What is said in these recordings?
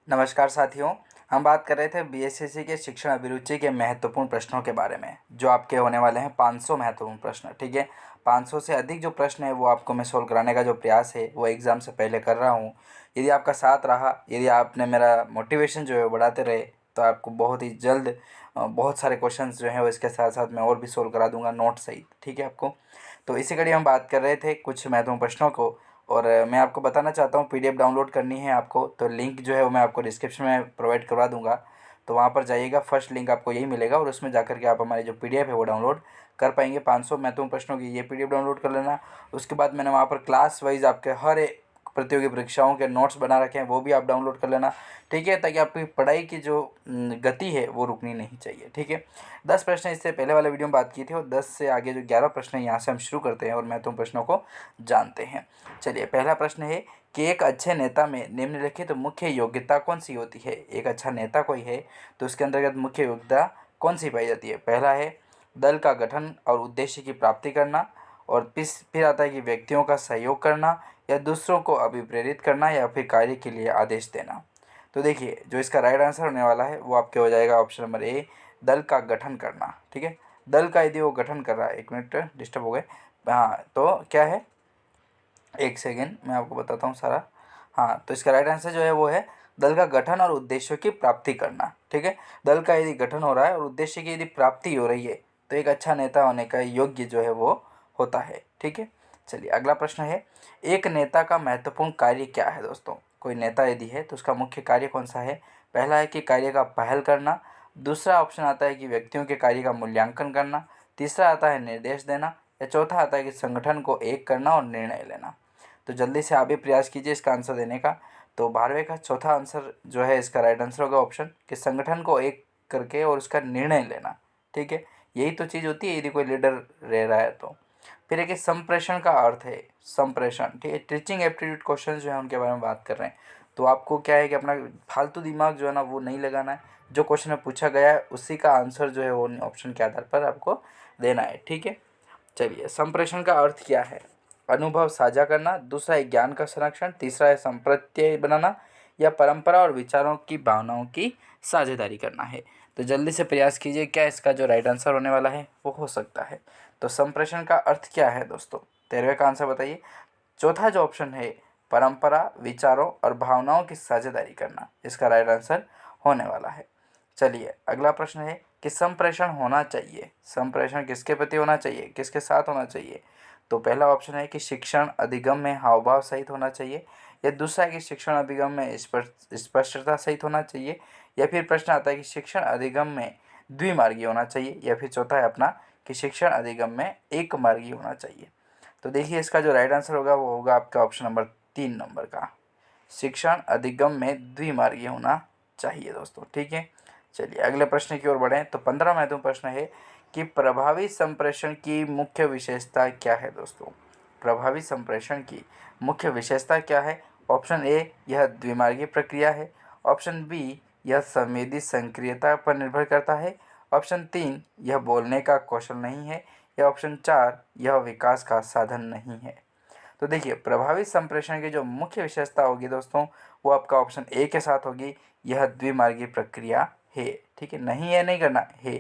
नमस्कार साथियों। हम बात कर रहे थे बीएसएससी के शिक्षण अभिरुचि के महत्वपूर्ण प्रश्नों के बारे में, जो आपके होने वाले हैं 500 महत्वपूर्ण प्रश्न। ठीक है, 500 से अधिक जो प्रश्न है वो आपको मैं सोल्व कराने का जो प्रयास है वो एग्ज़ाम से पहले कर रहा हूँ। यदि आपका साथ रहा, यदि आपने मेरा मोटिवेशन जो है वो बढ़ाते रहे, तो आपको बहुत ही जल्द बहुत सारे क्वेश्चन जो हैं वो इसके साथ साथ मैं और भी सोल्व करा दूंगा नोट सहित। ठीक है आपको। तो इसी कड़ी हम बात कर रहे थे कुछ महत्वपूर्ण प्रश्नों को, और मैं आपको बताना चाहता हूँ पीडीएफ डाउनलोड करनी है आपको, तो लिंक जो है वो मैं आपको डिस्क्रिप्शन में प्रोवाइड करवा दूंगा। तो वहाँ पर जाइएगा, फर्स्ट लिंक आपको यही मिलेगा और उसमें जाकर के आप हमारी जो पीडीएफ है वो डाउनलोड कर पाएंगे। 500 महत्वपूर्ण प्रश्नों की ये पीडीएफ डाउनलोड कर लेना। उसके बाद मैंने वहाँ पर क्लास वाइज आपके हर एक प्रतियोगी परीक्षाओं के नोट्स बना रखे हैं, वो भी आप डाउनलोड कर लेना। ठीक है, ताकि आपकी पढ़ाई की जो गति है वो रुकनी नहीं चाहिए। ठीक है, 10 प्रश्न इससे पहले वाले वीडियो में बात की थी, और 10 से आगे जो 11 प्रश्न है यहाँ से हम शुरू करते हैं और महत्वपूर्ण प्रश्नों को जानते हैं। चलिए, पहला प्रश्न है कि एक अच्छे नेता में निम्नलिखित मुख्य योग्यता कौन सी होती है। एक अच्छा नेता कोई है तो उसके अंतर्गत मुख्य योग्यता कौन सी पाई जाती है। पहला है दल का गठन और उद्देश्य की प्राप्ति करना, और फिर आता है कि व्यक्तियों का सहयोग करना, या दूसरों को अभिप्रेरित करना, या फिर कार्य के लिए आदेश देना। तो देखिए, जो इसका राइट आंसर होने वाला है वो आपके हो जाएगा ऑप्शन नंबर ए, दल का गठन करना। ठीक है, दल का यदि वो गठन कर रहा है, एक मिनट डिस्टर्ब हो गए, हाँ तो क्या है, एक सेकेंड मैं आपको बताता हूँ सारा। हाँ, तो इसका राइट आंसर जो है वो है दल का गठन और उद्देश्यों की प्राप्ति करना। ठीक है, दल का यदि गठन हो रहा है और उद्देश्य की यदि प्राप्ति हो रही है तो एक अच्छा नेता होने का योग्य जो है वो होता है। ठीक है, चलिए अगला प्रश्न है, एक नेता का महत्वपूर्ण कार्य क्या है। दोस्तों, कोई नेता यदि है तो उसका मुख्य कार्य कौन सा है। पहला है कि कार्य का पहल करना, दूसरा ऑप्शन आता है कि व्यक्तियों के कार्य का मूल्यांकन करना, तीसरा आता है निर्देश देना, या चौथा आता है कि संगठन को एक करना और निर्णय लेना। तो जल्दी से आप भी प्रयास कीजिए इसका आंसर देने का। तो 12वें का चौथा आंसर जो है इसका राइट आंसर होगा ऑप्शन कि संगठन को एक करके और उसका निर्णय लेना। ठीक है, यही तो चीज़ होती है यदि कोई लीडर रह रहा है तो। फिर है कि संप्रेषण का अर्थ है संप्रेषण। ठीक है, टीचिंग एप्टीट्यूड क्वेश्चन जो है उनके बारे में बात कर रहे हैं। तो आपको क्या है कि अपना फालतू दिमाग जो है ना वो नहीं लगाना है, जो क्वेश्चन में पूछा गया है उसी का आंसर जो है वो ऑप्शन के आधार पर आपको देना है। ठीक है, चलिए, संप्रेषण का अर्थ क्या है। अनुभव साझा करना, दूसरा है ज्ञान का संरक्षण, तीसरा है संप्रत्यय बनाना, या परंपरा और विचारों की भावनाओं की साझेदारी करना है। तो जल्दी से प्रयास कीजिए, क्या इसका जो राइट आंसर होने वाला है वो हो सकता है। तो संप्रेषण का अर्थ क्या है दोस्तों, 13वें का आंसर बताइए। चौथा जो ऑप्शन है परंपरा, विचारों और भावनाओं की साझेदारी करना, इसका राइट आंसर होने वाला है। चलिए अगला प्रश्न है कि संप्रेषण होना चाहिए, संप्रेषण किसके प्रति होना चाहिए, किसके साथ होना चाहिए। तो पहला ऑप्शन है कि शिक्षण अधिगम में हाव भाव सहित होना चाहिए, या दूसरा है कि शिक्षण अधिगम में स्पष्टता सहित होना चाहिए, या फिर प्रश्न आता है कि शिक्षण अधिगम में द्विमार्गी होना चाहिए, या फिर चौथा है अपना कि शिक्षण अधिगम में एक मार्गी होना चाहिए। तो देखिए, इसका जो राइट आंसर होगा वो होगा आपका ऑप्शन नंबर 3 नंबर का, शिक्षण अधिगम में द्विमार्गी होना चाहिए दोस्तों। ठीक है, चलिए अगले प्रश्न की ओर बढ़ें। तो 15 महत्वपूर्ण प्रश्न है कि प्रभावी संप्रेषण की मुख्य विशेषता क्या है। दोस्तों, प्रभावी संप्रेषण की मुख्य विशेषता क्या है। ऑप्शन ए, यह द्विमार्गी प्रक्रिया है। ऑप्शन बी, यह संवेदी सक्रियता पर निर्भर करता है। ऑप्शन 3, यह बोलने का कौशल नहीं है। या ऑप्शन 4, यह विकास का साधन नहीं है। तो देखिए, प्रभावी संप्रेषण की जो मुख्य विशेषता होगी दोस्तों वो आपका ऑप्शन ए के साथ होगी, यह द्विमार्गी प्रक्रिया है। ठीक है, नहीं है नहीं करना है।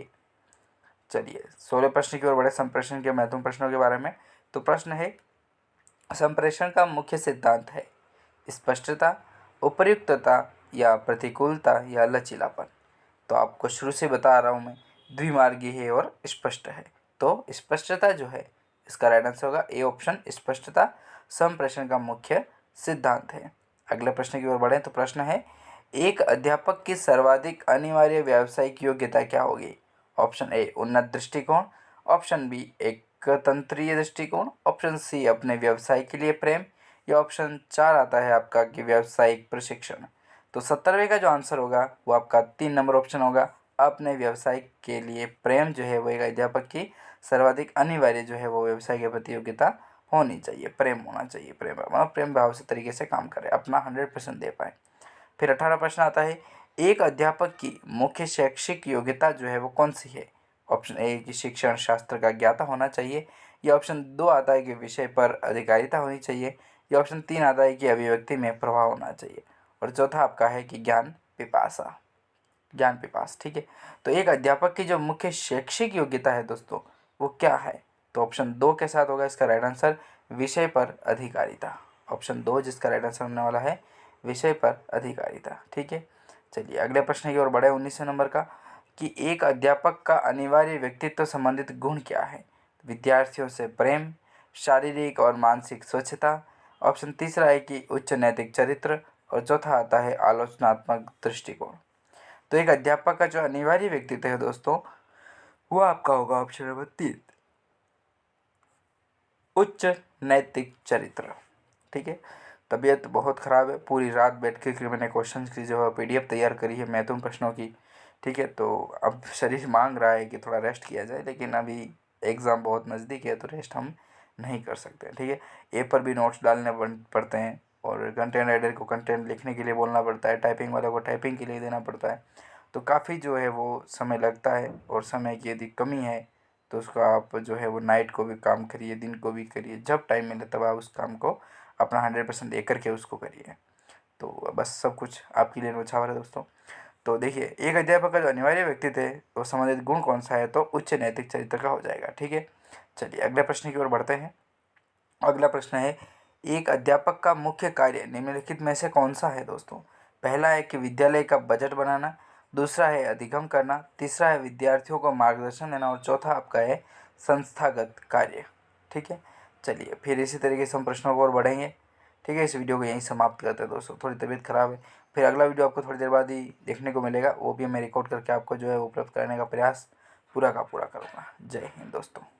चलिए 16 प्रश्न की ओर बढ़े, संप्रेषण के महत्वपूर्ण प्रश्नों के बारे में। तो प्रश्न है, संप्रेषण का मुख्य सिद्धांत है स्पष्टता, उपयुक्तता, या प्रतिकूलता, या लचीलापन। तो आपको शुरू से बता रहा हूँ मैं, द्विमार्गी है और स्पष्ट है। तो स्पष्टता जो है इसका राइट आंसर होगा ए ऑप्शन, स्पष्टता संप्रेषण का मुख्य सिद्धांत है। अगले प्रश्न की ओर बढ़ें। तो प्रश्न है, एक अध्यापक की सर्वाधिक अनिवार्य व्यावसायिक योग्यता क्या होगी। ऑप्शन ए, उन्नत दृष्टिकोण। ऑप्शन बी, एक तंत्रीय दृष्टिकोण। ऑप्शन सी, अपने व्यवसाय के लिए प्रेम। या ऑप्शन 4 आता है आपका कि व्यावसायिक प्रशिक्षण। तो 17वें का जो आंसर होगा वो आपका 3 नंबर ऑप्शन होगा, अपने व्यवसाय के लिए प्रेम जो है वो एक अध्यापक की सर्वाधिक अनिवार्य जो है वो व्यवसाय के प्रति योग्यता होनी चाहिए, प्रेम होना चाहिए। प्रेम भाव से तरीके से काम करे, अपना 100% दे पाए। फिर 18 प्रश्न आता है, एक अध्यापक की मुख्य शैक्षिक योग्यता जो है वो कौन सी है। ऑप्शन ए कि शिक्षण शास्त्र का ज्ञाता होना चाहिए। या ऑप्शन 2 आता है कि विषय पर अधिकारिता होनी चाहिए। या ऑप्शन 3 आता है कि अभिव्यक्ति में प्रभाव होना चाहिए। और चौथा आपका है कि ज्ञान पिपासा, ज्ञान पिपास। ठीक है, तो एक अध्यापक की जो मुख्य शैक्षिक योग्यता है दोस्तों वो क्या है? तो ऑप्शन 2 के साथ होगा इसका राइट आंसर विषय पर अधिकारिता। ऑप्शन 2 जिसका राइट आंसर होने वाला है विषय पर अधिकारिता। ठीक है, चलिए अगले प्रश्न की ओर बढ़े 19वें नंबर का, कि एक अध्यापक का अनिवार्य व्यक्तित्व संबंधित गुण क्या है? विद्यार्थियों से प्रेम, शारीरिक और मानसिक स्वच्छता। ऑप्शन तीसरा है कि उच्च नैतिक चरित्र, और चौथा आता है आलोचनात्मक दृष्टिकोण। तो एक अध्यापक का जो अनिवार्य व्यक्तित्व है दोस्तों वो आपका होगा ऑप्शन नंबर 3, उच्च नैतिक चरित्र। ठीक है, तबीयत बहुत ख़राब है, पूरी रात बैठ के मैंने क्वेश्चन की जो PDF तैयार करी है महत्वपूर्ण प्रश्नों की। ठीक है, तो अब शरीर मांग रहा है कि थोड़ा रेस्ट किया जाए, लेकिन अभी एग्ज़ाम बहुत नज़दीक है तो रेस्ट हम नहीं कर सकते। ठीक है, ए पर भी नोट्स डालने पड़ते हैं, और कंटेंट राइटर को कंटेंट लिखने के लिए बोलना पड़ता है, टाइपिंग वाले को टाइपिंग के लिए देना पड़ता है, तो काफ़ी जो है वो समय लगता है। और समय की यदि कमी है तो उसको आप जो है वो नाइट को भी काम करिए, दिन को भी करिए, जब टाइम मिले तब आप उस काम को अपना 100% दे करके उसको करिए। तो बस सब कुछ आपके लिए न्यौछावर है दोस्तों। तो देखिए, एक अध्यापक का जो अनिवार्य व्यक्तित्व है वो संबंधित गुण कौन सा है? तो उच्च नैतिक चरित्र का हो जाएगा। ठीक है, चलिए अगले प्रश्न की ओर बढ़ते हैं। अगला प्रश्न है, एक अध्यापक का मुख्य कार्य निम्नलिखित में से कौन सा है दोस्तों? पहला है कि विद्यालय का बजट बनाना, दूसरा है अधिगम करना, तीसरा है विद्यार्थियों को मार्गदर्शन देना, और चौथा आपका है संस्थागत कार्य। ठीक है, चलिए फिर इसी तरीके से हम प्रश्नों को और बढ़ेंगे। ठीक है, इस वीडियो को यहीं समाप्त करते हैं दोस्तों, थोड़ी तबीयत ख़राब है। फिर अगला वीडियो आपको थोड़ी देर बाद ही देखने को मिलेगा, वो भी मैं रिकॉर्ड करके आपको जो है उपलब्ध कराने का प्रयास पूरा का पूरा करूँगा। जय हिंद दोस्तों।